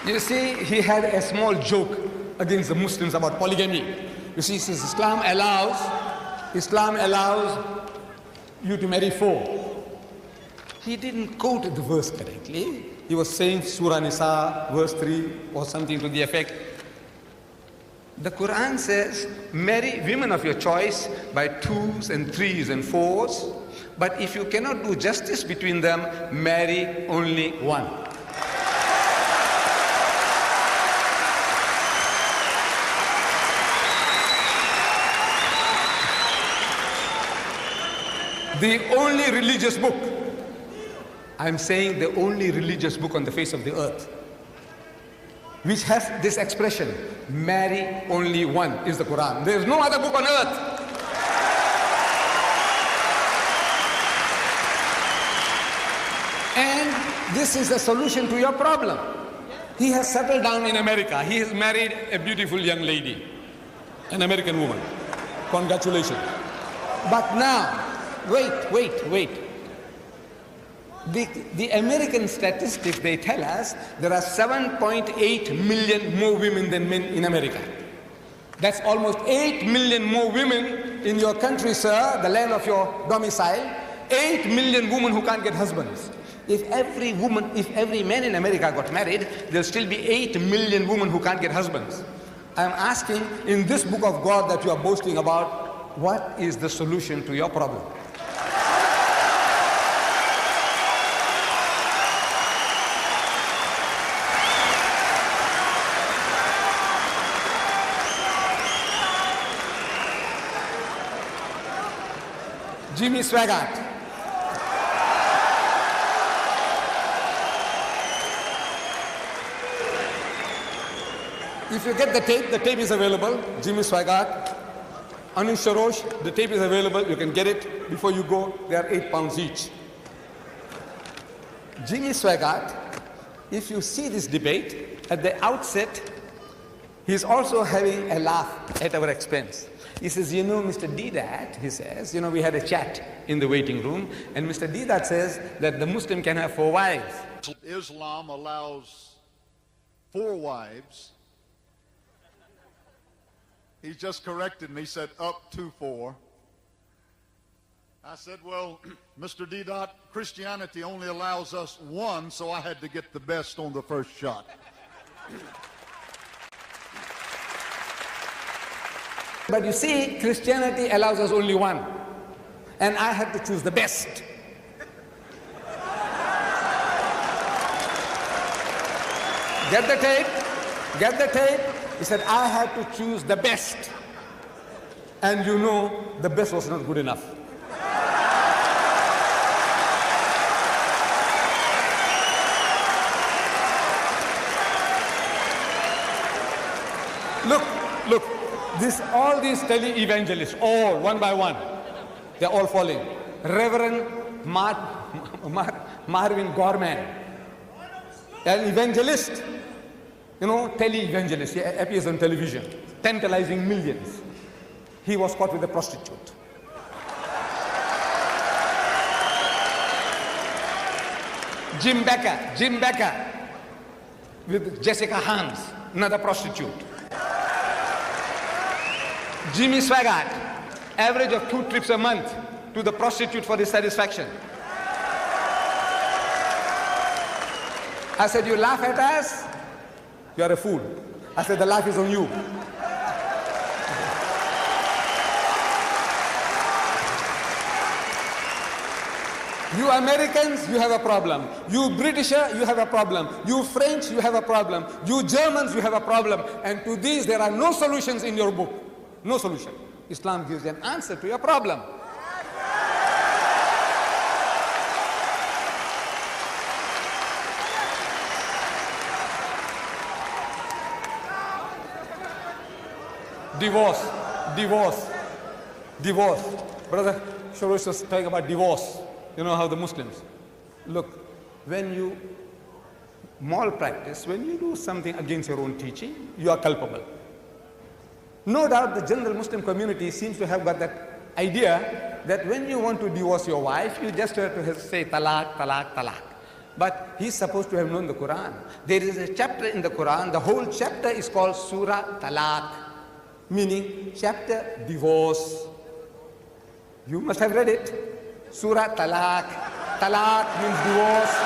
You see, he had a small joke against the Muslims about polygamy. You see, he says Islam allows you to marry four. He didn't quote the verse correctly. He was saying Surah Nisa, verse 3, or something to the effect. The Quran says, marry women of your choice by twos and threes and fours, but if you cannot do justice between them, marry only one. The only religious book, I'm saying the only religious book on the face of the earth, which has this expression, marry only one, is the Quran. There is no other book on earth. And this is the solution to your problem. He has settled down in America. He has married a beautiful young lady, an American woman. Congratulations. But now, wait. The American statistics, they tell us there are 7.8 million more women than men in America. That's almost 8 million more women in your country, sir, the land of your domicile. 8 million women who can't get husbands. If every man in America got married, there'll still be 8 million women who can't get husbands. I'm asking, in this book of God that you are boasting about, what is the solution to your problem? Jimmy Swaggart. If you get the tape is available. Jimmy Swaggart, Anu Sharosh, the tape is available. You can get it before you go. They are 8 pounds each. Jimmy Swaggart, if you see this debate, at the outset, he's also having a laugh at our expense. He says, you know, Mr. Deedat, he says, you know, we had a chat in the waiting room, and Mr. Deedat says that the Muslim can have 4 wives. Islam allows 4 wives. He just corrected me, said up to 4. I said, well, Mr. Deedat, Christianity only allows us 1, so I had to get the best on the first shot. But you see, Christianity allows us only 1. And I had to choose the best. Get the tape. He said, I had to choose the best. And you know, the best was not good enough. Look. All these tele-evangelists, all one by one, they're all falling. Reverend Marvin Gorman, an evangelist, you know, tele-evangelist, he appears on television, tantalizing millions. He was caught with a prostitute. Jim Becker, with Jessica Hans, another prostitute. Jimmy Swaggart, average of 2 trips a month to the prostitute for his satisfaction. I said, you laugh at us? You are a fool. I said, the laugh is on you. You Americans, you have a problem. You Britisher, you have a problem. You French, you have a problem. You Germans, you have a problem. And to these, there are no solutions in your book. No solution. Islam gives an answer to your problem. Divorce. Brother Shorosh was talking about divorce. You know how the Muslims. Look, when you malpractice, when you do something against your own teaching, you are culpable. No doubt the general Muslim community seems to have got that idea that when you want to divorce your wife, you just have to say talaq. But he's supposed to have known the Quran. There is a chapter in the Quran, the whole chapter is called Surah Talaq, meaning chapter divorce. You must have read it. Surah Talaq. Talaq means divorce.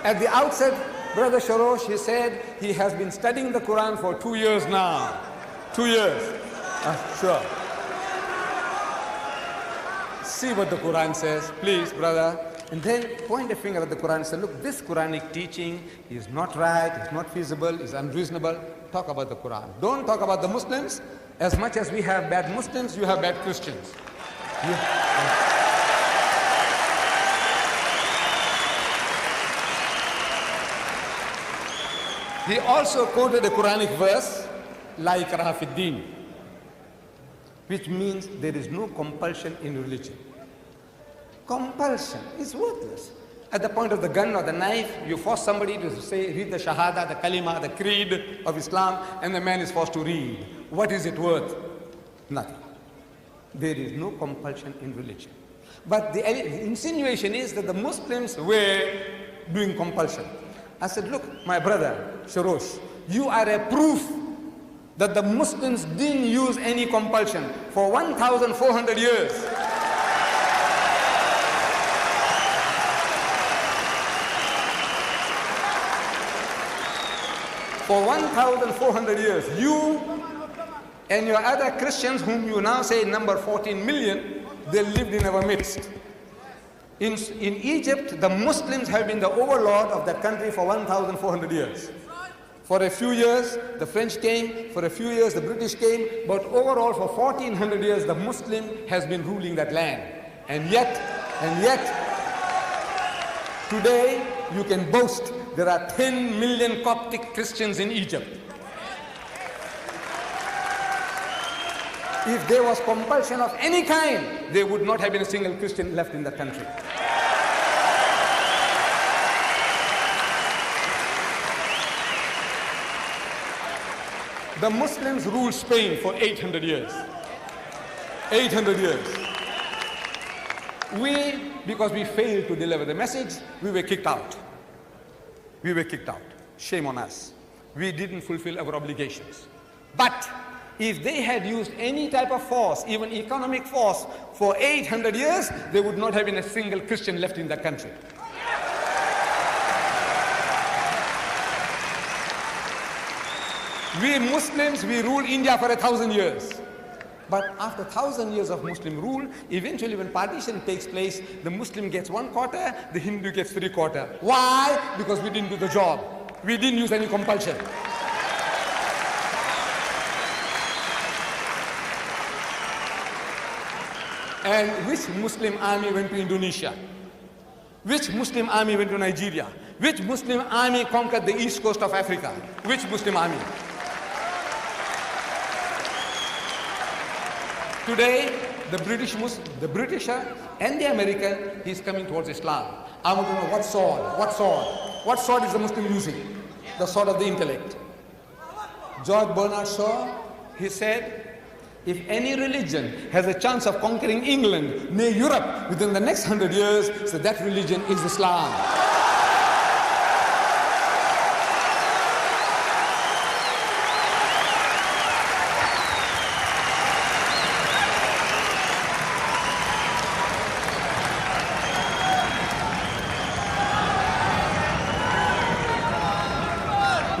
At the outset, Brother Sharosh, he said he has been studying the Quran for 2 years now. 2 years. Sure. See what the Quran says, please, brother. And then point a finger at the Quran and say, look, this Quranic teaching is not right, it's not feasible, it's unreasonable. Talk about the Quran. Don't talk about the Muslims. As much as we have bad Muslims, you have bad Christians. He also quoted a Quranic verse, La ikraha fid din, which means there is no compulsion in religion. Compulsion is worthless. At the point of the gun or the knife, you force somebody to say, read the Shahada, the Kalima, the Creed of Islam, and the man is forced to read. What is it worth? Nothing. There is no compulsion in religion. But the insinuation is that the Muslims were doing compulsion. I said, look, my brother, Sharosh, you are a proof that the Muslims didn't use any compulsion for 1,400 years. For 1,400 years, you and your other Christians, whom you now say number 14 million, they lived in our midst. In Egypt, the Muslims have been the overlord of that country for 1,400 years. For a few years, the French came, for a few years, the British came, but overall for 1,400 years, the Muslim has been ruling that land. And yet, today, you can boast there are 10 million Coptic Christians in Egypt. If there was compulsion of any kind, there would not have been a single Christian left in the country. The Muslims ruled Spain for 800 years. 800 years. We, because we failed to deliver the message, we were kicked out. We were kicked out. Shame on us. We didn't fulfill our obligations. But if they had used any type of force, even economic force, for 800 years, there would not have been a single Christian left in that country. We Muslims, we ruled India for 1,000 years. But after 1,000 years of Muslim rule, eventually when partition takes place, the Muslim gets 1/4, the Hindu gets 3/4. Why? Because we didn't do the job. We didn't use any compulsion. And which Muslim army went to Indonesia? Which Muslim army went to Nigeria? Which Muslim army conquered the east coast of Africa? Which Muslim army? Today, the Britisher and the American, he's coming towards Islam. I want to know what sword? What sword? What sword is the Muslim using? The sword of the intellect. George Bernard Shaw, he said, if any religion has a chance of conquering England, nay Europe, within the next 100 years, so that religion is Islam.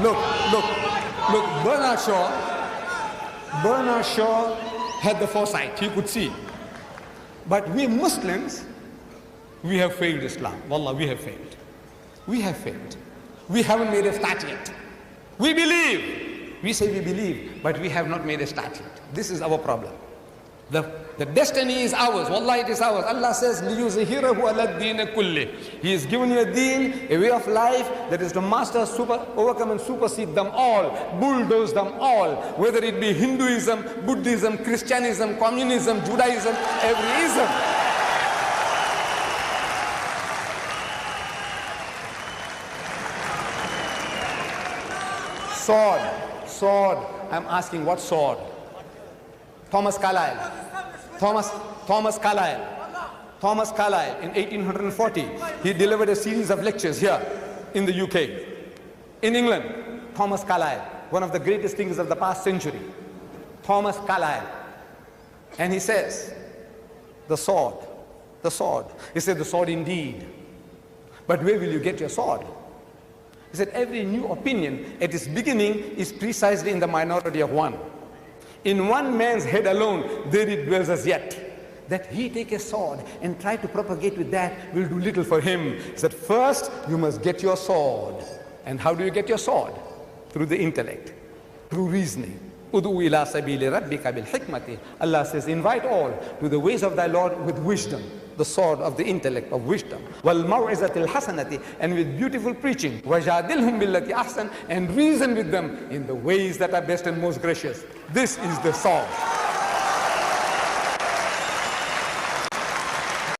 Look, Bernard Shaw had the foresight, he could see. But we Muslims, we have failed Islam. Wallah, we have failed. We have failed. We haven't made a start yet. We believe. We say we believe, but we have not made a start yet. This is our problem. The destiny is ours. Wallah, it is ours. Allah says, لِيُزْهِرَهُ عَلَى الدِّينِ كُلِّهِ. He has given you a deen, a way of life that is to master, overcome and supersede them all, bulldoze them all, whether it be Hinduism, Buddhism, Christianism, Communism, Judaism, every ism. Sword. I'm asking, what sword? Thomas Carlyle. Thomas Carlyle in 1840, he delivered a series of lectures here in the UK. In England, Thomas Carlyle, one of the greatest thinkers of the past century. Thomas Carlyle. And he says, the sword. He said, the sword indeed. But where will you get your sword? He said, every new opinion at its beginning is precisely in the minority of one. In one man's head alone, there it dwells as yet. That he take a sword and try to propagate with that will do little for him. He said, first you must get your sword. And how do you get your sword? Through the intellect, through reasoning. Udu ila sabili rabbika bil hikmati. Allah says, invite all to the ways of thy Lord with wisdom, the sword of the intellect of wisdom. Wal maw'izatil hasanati, and with beautiful preaching. Wajadilhum billati ahsan, and reason with them in the ways that are best and most gracious. This is the sword.